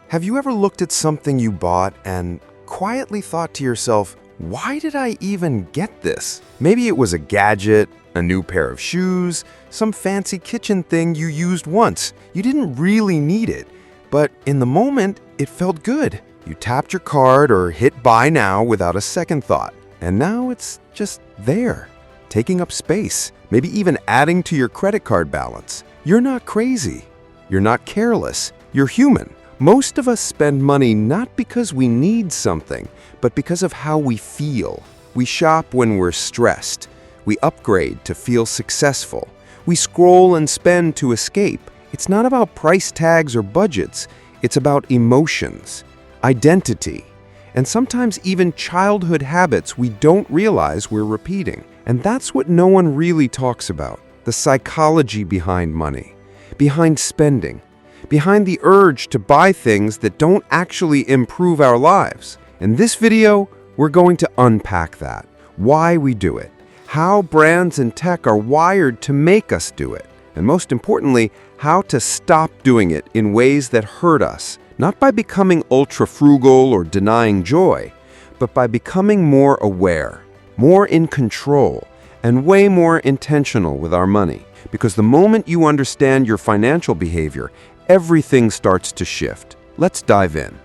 Have you ever looked at something you bought and quietly thought to yourself, why did I even get this? Maybe it was a gadget, a new pair of shoes, some fancy kitchen thing you used once. You didn't really need it, but in the moment, it felt good. You tapped your card or hit buy now without a second thought. And now it's just there, taking up space, maybe even adding to your credit card balance. You're not crazy. You're not careless. You're human. Most of us spend money not because we need something, but because of how we feel. We shop when we're stressed. We upgrade to feel successful. We scroll and spend to escape. It's not about price tags or budgets. It's about emotions, identity, and sometimes even childhood habits we don't realize we're repeating. And that's what no one really talks about: the psychology behind money, behind spending, behind the urge to buy things that don't actually improve our lives. In this video, we're going to unpack that, why we do it, how brands and tech are wired to make us do it, and most importantly, how to stop doing it in ways that hurt us, not by becoming ultra-frugal or denying joy, but by becoming more aware, more in control, and way more intentional with our money. Because the moment you understand your financial behavior, everything starts to shift. Let's dive in.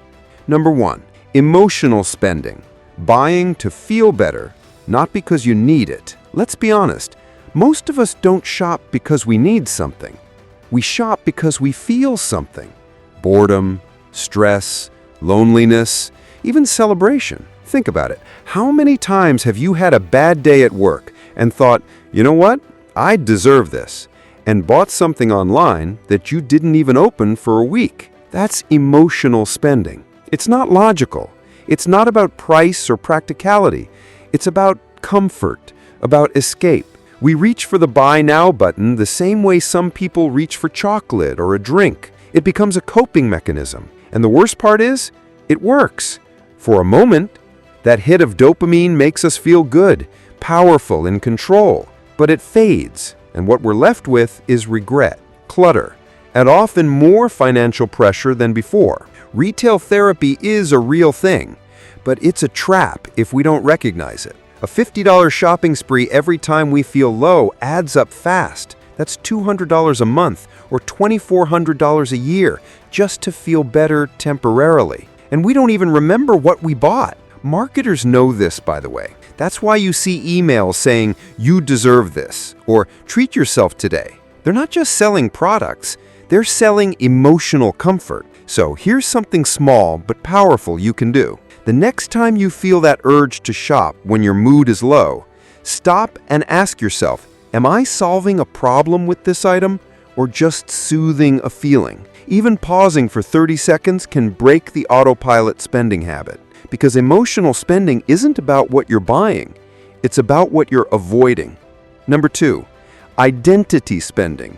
Number 1, emotional spending. Buying to feel better, not because you need it. Let's be honest, most of us don't shop because we need something. We shop because we feel something. Boredom, stress, loneliness, even celebration. Think about it. How many times have you had a bad day at work and thought, you know what? I deserve this, and bought something online that you didn't even open for a week? That's emotional spending. It's not logical. It's not about price or practicality. It's about comfort, about escape. We reach for the buy now button the same way some people reach for chocolate or a drink. It becomes a coping mechanism. And the worst part is, it works. For a moment, that hit of dopamine makes us feel good, powerful, in control. But it fades, and what we're left with is regret, clutter, and often more financial pressure than before. Retail therapy is a real thing, but it's a trap if we don't recognize it. A $50 shopping spree every time we feel low adds up fast. That's $200 a month or $2,400 a year just to feel better temporarily. And we don't even remember what we bought. Marketers know this, by the way. That's why you see emails saying, you deserve this, or treat yourself today. They're not just selling products, they're selling emotional comfort. So here's something small but powerful you can do. The next time you feel that urge to shop when your mood is low, stop and ask yourself, am I solving a problem with this item or just soothing a feeling? Even pausing for 30 seconds can break the autopilot spending habit. Because emotional spending isn't about what you're buying, it's about what you're avoiding. Number 2, identity spending.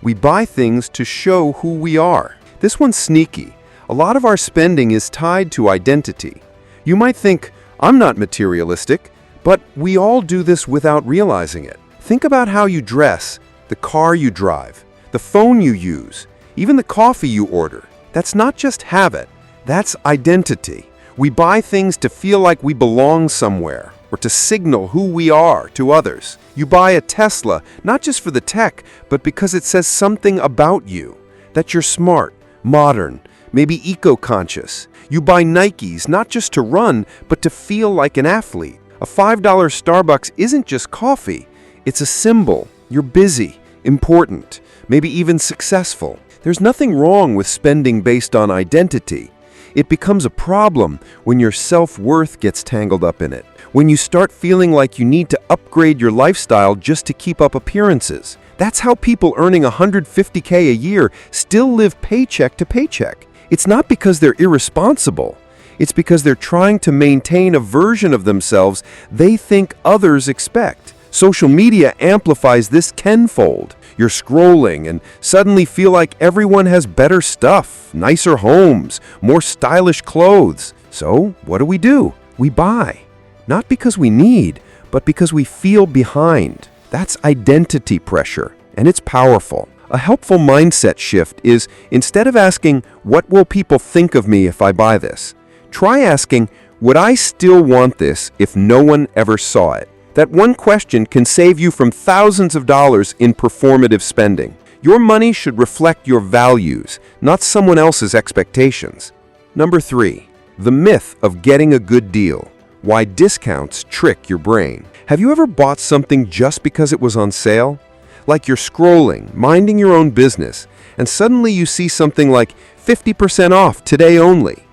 We buy things to show who we are. This one's sneaky. A lot of our spending is tied to identity. You might think, I'm not materialistic, but we all do this without realizing it. Think about how you dress, the car you drive, the phone you use, even the coffee you order. That's not just habit, that's identity. We buy things to feel like we belong somewhere or to signal who we are to others. You buy a Tesla, not just for the tech, but because it says something about you, that you're smart, modern, maybe eco-conscious. You buy Nikes, not just to run, but to feel like an athlete. A $5 Starbucks isn't just coffee. It's a symbol. You're busy, important, maybe even successful. There's nothing wrong with spending based on identity. It becomes a problem when your self-worth gets tangled up in it, when you start feeling like you need to upgrade your lifestyle just to keep up appearances. That's how people earning $150K a year still live paycheck to paycheck. It's not because they're irresponsible. It's because they're trying to maintain a version of themselves they think others expect. Social media amplifies this tenfold. You're scrolling and suddenly feel like everyone has better stuff, nicer homes, more stylish clothes. So what do? We buy. Not because we need, but because we feel behind. That's identity pressure, and it's powerful. A helpful mindset shift is, instead of asking, "What will people think of me if I buy this?" try asking, "Would I still want this if no one ever saw it?" That one question can save you from thousands of dollars in performative spending. Your money should reflect your values, not someone else's expectations. Number 3, the myth of getting a good deal. Why discounts trick your brain. Have you ever bought something just because it was on sale? Like you're scrolling, minding your own business, and suddenly you see something like 50% off today only.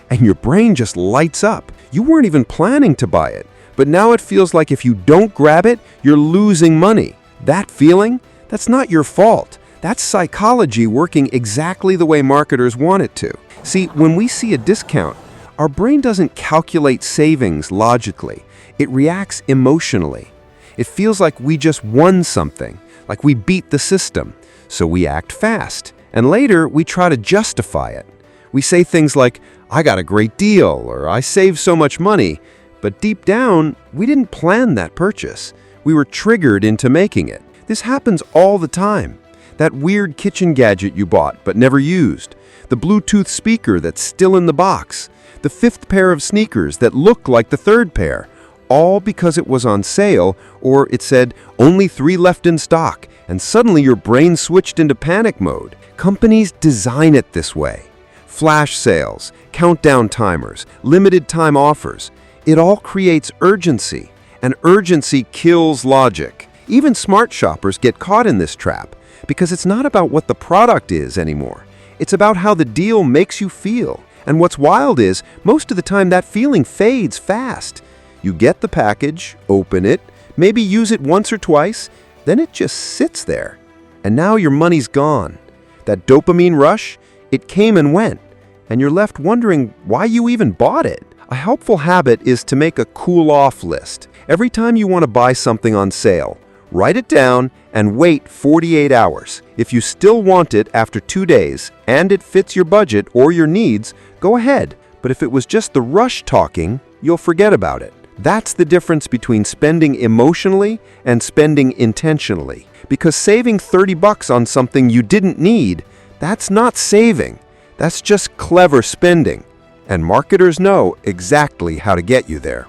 And your brain just lights up. You weren't even planning to buy it, but now it feels like if you don't grab it, you're losing money. That feeling? That's not your fault. That's psychology working exactly the way marketers want it to. See, when we see a discount, our brain doesn't calculate savings logically. It reacts emotionally. It feels like we just won something, like we beat the system. So we act fast, and later we try to justify it. We say things like, "I got a great deal," or "I saved so much money." But deep down, we didn't plan that purchase. We were triggered into making it. This happens all the time. That weird kitchen gadget you bought but never used. The Bluetooth speaker that's still in the box. The 5th pair of sneakers that look like the 3rd pair. All because it was on sale, or it said, "Only 3 left in stock," and suddenly your brain switched into panic mode. Companies design it this way. Flash sales, countdown timers, limited time offers. It all creates urgency, and urgency kills logic. Even smart shoppers get caught in this trap, because it's not about what the product is anymore. It's about how the deal makes you feel. And what's wild is, most of the time that feeling fades fast. You get the package, open it, maybe use it once or twice, then it just sits there. And now your money's gone. That dopamine rush, it came and went, and you're left wondering why you even bought it. A helpful habit is to make a cool-off list. Every time you want to buy something on sale, write it down and wait 48 hours. If you still want it after 2 days and it fits your budget or your needs, go ahead. But if it was just the rush talking, you'll forget about it. That's the difference between spending emotionally and spending intentionally. Because saving $30 on something you didn't need, that's not saving. That's just clever spending. And marketers know exactly how to get you there.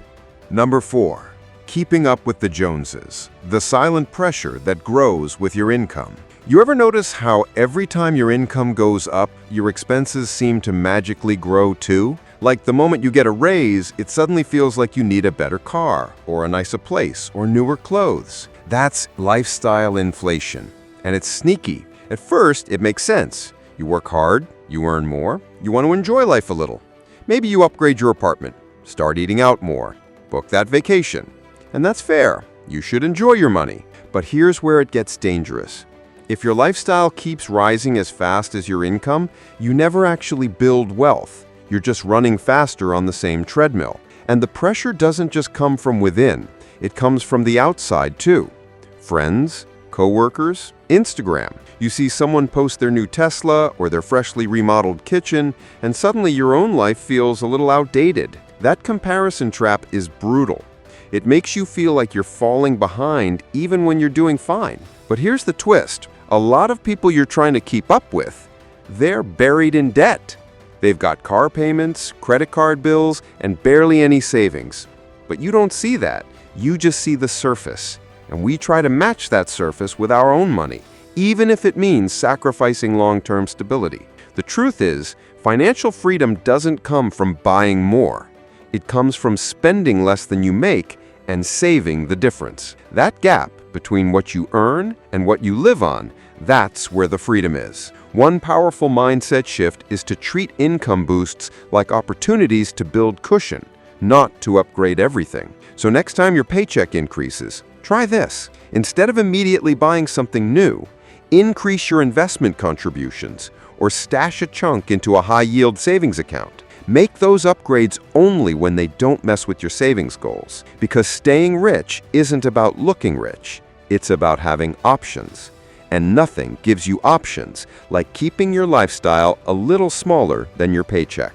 Number 4. Keeping up with the Joneses. The silent pressure that grows with your income. You ever notice how every time your income goes up, your expenses seem to magically grow too? Like the moment you get a raise, it suddenly feels like you need a better car, or a nicer place, or newer clothes. That's lifestyle inflation, and it's sneaky. At first, it makes sense. You work hard, you earn more, you want to enjoy life a little. Maybe you upgrade your apartment, start eating out more, book that vacation. And that's fair. You should enjoy your money. But here's where it gets dangerous. If your lifestyle keeps rising as fast as your income, you never actually build wealth. You're just running faster on the same treadmill. And the pressure doesn't just come from within. It comes from the outside too. Friends, coworkers, Instagram. You see someone post their new Tesla or their freshly remodeled kitchen, and suddenly your own life feels a little outdated. That comparison trap is brutal. It makes you feel like you're falling behind even when you're doing fine. But here's the twist. A lot of people you're trying to keep up with, they're buried in debt. They've got car payments, credit card bills, and barely any savings. But you don't see that. You just see the surface. And we try to match that surface with our own money, even if it means sacrificing long-term stability. The truth is, financial freedom doesn't come from buying more. It comes from spending less than you make and saving the difference. That gap between what you earn and what you live on, that's where the freedom is. One powerful mindset shift is to treat income boosts like opportunities to build cushion, not to upgrade everything. So next time your paycheck increases, try this. Instead of immediately buying something new, increase your investment contributions or stash a chunk into a high-yield savings account. Make those upgrades only when they don't mess with your savings goals. Because staying rich isn't about looking rich. It's about having options. And nothing gives you options like keeping your lifestyle a little smaller than your paycheck.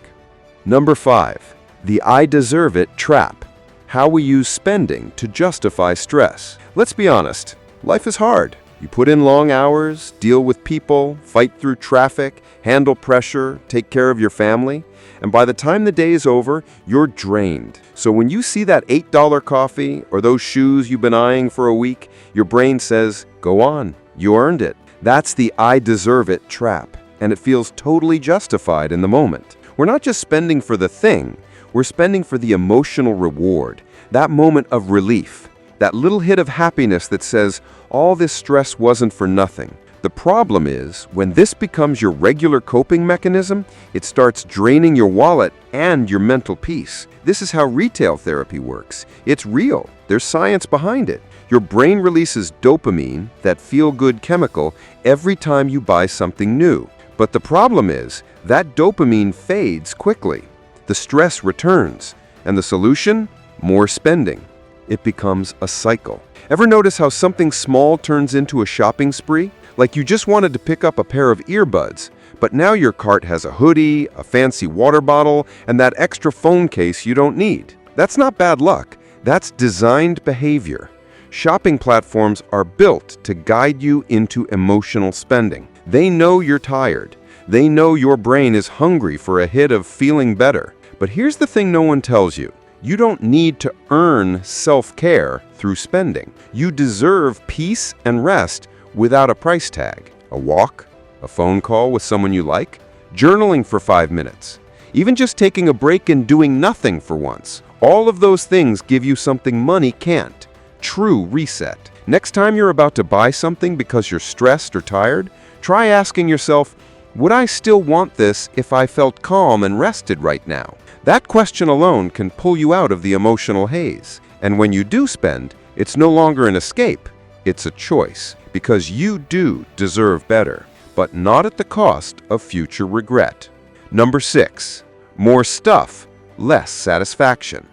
Number 5. The I deserve it trap. How we use spending to justify stress. Let's be honest. Life is hard. You put in long hours, deal with people, fight through traffic, handle pressure, take care of your family, and by the time the day is over, you're drained. So when you see that $8 coffee or those shoes you've been eyeing for a week, your brain says, "Go on, you earned it." That's the "I deserve it" trap, and it feels totally justified in the moment. We're not just spending for the thing, we're spending for the emotional reward, that moment of relief, that little hit of happiness that says, all this stress wasn't for nothing. The problem is, when this becomes your regular coping mechanism, it starts draining your wallet and your mental peace. This is how retail therapy works. It's real. There's science behind it. Your brain releases dopamine, that feel-good chemical, every time you buy something new. But the problem is, that dopamine fades quickly. The stress returns. And the solution? More spending. It becomes a cycle. Ever notice how something small turns into a shopping spree? Like you just wanted to pick up a pair of earbuds, but now your cart has a hoodie, a fancy water bottle, and that extra phone case you don't need. That's not bad luck. That's designed behavior. Shopping platforms are built to guide you into emotional spending. They know you're tired. They know your brain is hungry for a hit of feeling better. But here's the thing no one tells you. You don't need to earn self-care through spending. You deserve peace and rest without a price tag. A walk, a phone call with someone you like, journaling for 5 minutes, even just taking a break and doing nothing for once. All of those things give you something money can't. True reset. Next time you're about to buy something because you're stressed or tired, try asking yourself, would I still want this if I felt calm and rested right now? That question alone can pull you out of the emotional haze. And when you do spend, it's no longer an escape, it's a choice. Because you do deserve better, but not at the cost of future regret. Number 6, more stuff, less satisfaction.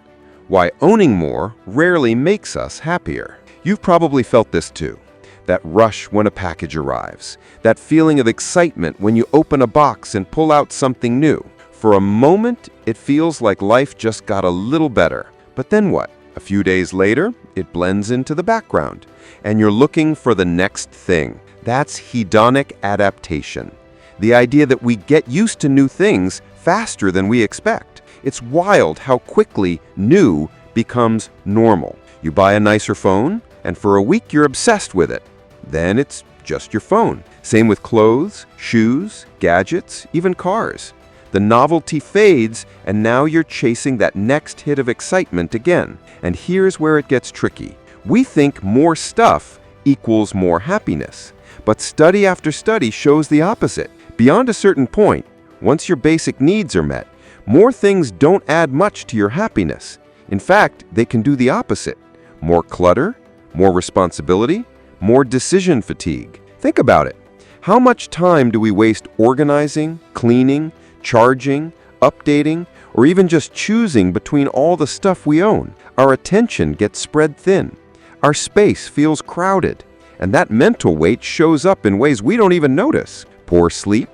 Why owning more rarely makes us happier. You've probably felt this too. That rush when a package arrives. That feeling of excitement when you open a box and pull out something new. For a moment, it feels like life just got a little better. But then what? A few days later, it blends into the background, and you're looking for the next thing. That's hedonic adaptation. The idea that we get used to new things faster than we expect. It's wild how quickly new becomes normal. You buy a nicer phone, and for a week you're obsessed with it. Then it's just your phone. Same with clothes, shoes, gadgets, even cars. The novelty fades, and now you're chasing that next hit of excitement again. And here's where it gets tricky. We think more stuff equals more happiness. But study after study shows the opposite. Beyond a certain point, once your basic needs are met, more things don't add much to your happiness. In fact, they can do the opposite. More clutter, more responsibility, more decision fatigue. Think about it. How much time do we waste organizing, cleaning, charging, updating, or even just choosing between all the stuff we own? Our attention gets spread thin. Our space feels crowded. And that mental weight shows up in ways we don't even notice. Poor sleep,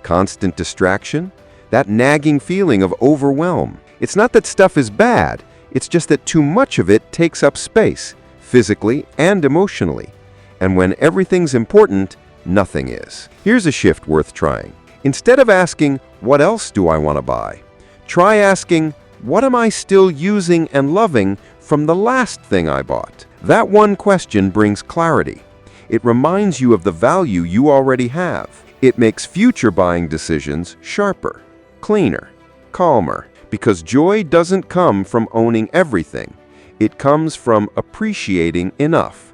constant distraction, that nagging feeling of overwhelm. It's not that stuff is bad, it's just that too much of it takes up space, physically and emotionally. And when everything's important, nothing is. Here's a shift worth trying. Instead of asking, what else do I want to buy? Try asking, what am I still using and loving from the last thing I bought? That one question brings clarity. It reminds you of the value you already have. It makes future buying decisions sharper, cleaner, calmer, because joy doesn't come from owning everything. It comes from appreciating enough.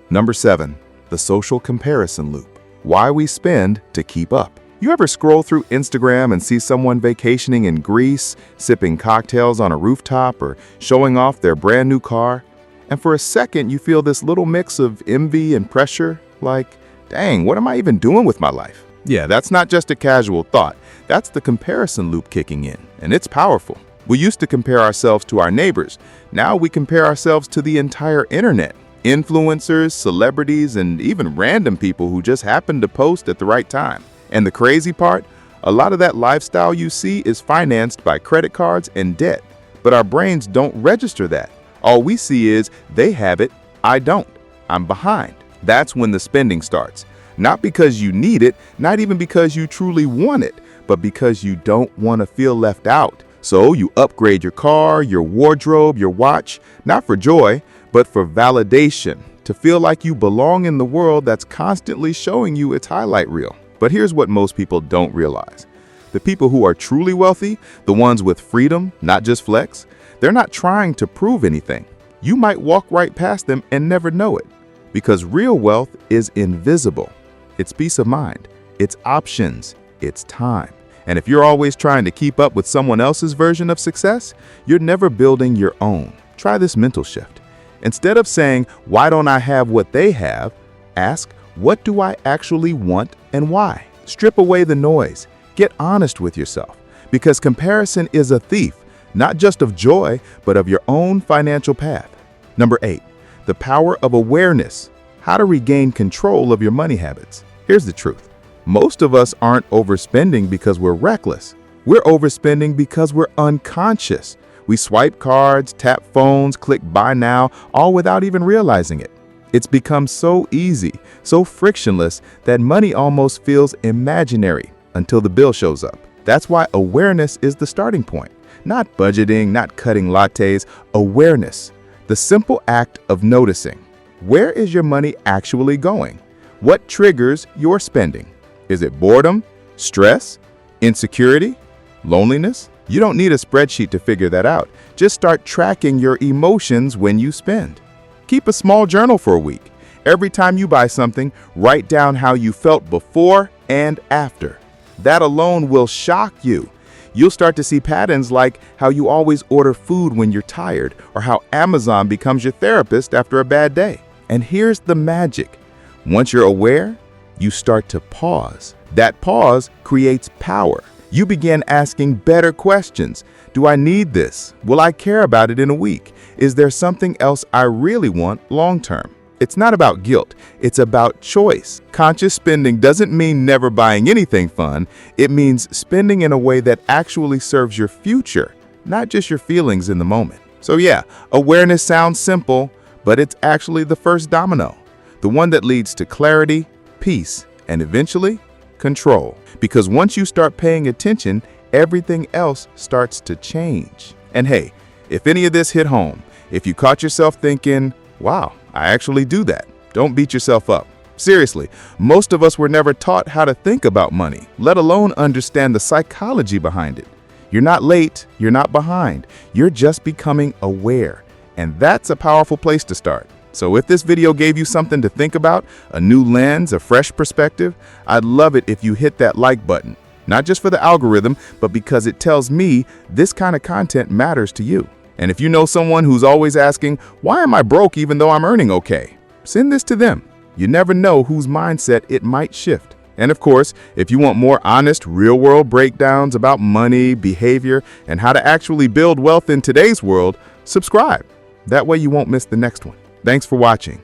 Number 7, the social comparison loop. Why we spend to keep up. You ever scroll through Instagram and see someone vacationing in Greece, sipping cocktails on a rooftop, or showing off their brand new car? And for a second, you feel this little mix of envy and pressure, like, dang, what am I even doing with my life? Yeah, that's not just a casual thought. That's the comparison loop kicking in, and it's powerful. We used to compare ourselves to our neighbors. Now we compare ourselves to the entire internet. Influencers, celebrities, and even random people who just happen to post at the right time. And the crazy part, a lot of that lifestyle you see is financed by credit cards and debt. But our brains don't register that. All we see is, they have it, I don't. I'm behind. That's when the spending starts. Not because you need it, not even because you truly want it, but because you don't want to feel left out. So you upgrade your car, your wardrobe, your watch, not for joy, but for validation, to feel like you belong in the world that's constantly showing you its highlight reel. But here's what most people don't realize. The people who are truly wealthy, the ones with freedom, not just flex, they're not trying to prove anything. You might walk right past them and never know it, because real wealth is invisible. It's peace of mind, it's options, it's time. And if you're always trying to keep up with someone else's version of success, you're never building your own. Try this mental shift. Instead of saying, "Why don't I have what they have?" ask, "What do I actually want and why?" Strip away the noise. Get honest with yourself, because comparison is a thief, not just of joy, but of your own financial path. Number 8, the power of awareness. How to regain control of your money habits. Here's the truth. Most of us aren't overspending because we're reckless. We're overspending because we're unconscious. We swipe cards, tap phones, click buy now, all without even realizing it. It's become so easy, so frictionless, that money almost feels imaginary until the bill shows up. That's why awareness is the starting point. Not budgeting, not cutting lattes, awareness. The simple act of noticing. Where is your money actually going? What triggers your spending? Is it boredom, stress, insecurity, loneliness? You don't need a spreadsheet to figure that out. Just start tracking your emotions when you spend. Keep a small journal for a week. Every time you buy something, write down how you felt before and after. That alone will shock you. You'll start to see patterns like how you always order food when you're tired, or how Amazon becomes your therapist after a bad day. And here's the magic. Once you're aware, you start to pause. That pause creates power. You begin asking better questions. Do I need this? Will I care about it in a week? Is there something else I really want long term? It's not about guilt, it's about choice. Conscious spending doesn't mean never buying anything fun. It means spending in a way that actually serves your future, not just your feelings in the moment. So yeah, awareness sounds simple, but it's actually the first domino, the one that leads to clarity, peace, and eventually control. Because once you start paying attention, everything else starts to change. And hey, if any of this hit home, if you caught yourself thinking, "Wow, I actually do that," don't beat yourself up. Seriously, most of us were never taught how to think about money, let alone understand the psychology behind it. You're not late, you're not behind, you're just becoming aware. And that's a powerful place to start. So if this video gave you something to think about, a new lens, a fresh perspective, I'd love it if you hit that like button. Not just for the algorithm, but because it tells me this kind of content matters to you. And if you know someone who's always asking, "Why am I broke even though I'm earning okay?" send this to them. You never know whose mindset it might shift. And of course, if you want more honest, real-world breakdowns about money, behavior, and how to actually build wealth in today's world, subscribe. That way you won't miss the next one. Thanks for watching.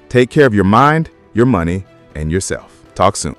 Take care of your mind, your money, and yourself. Talk soon.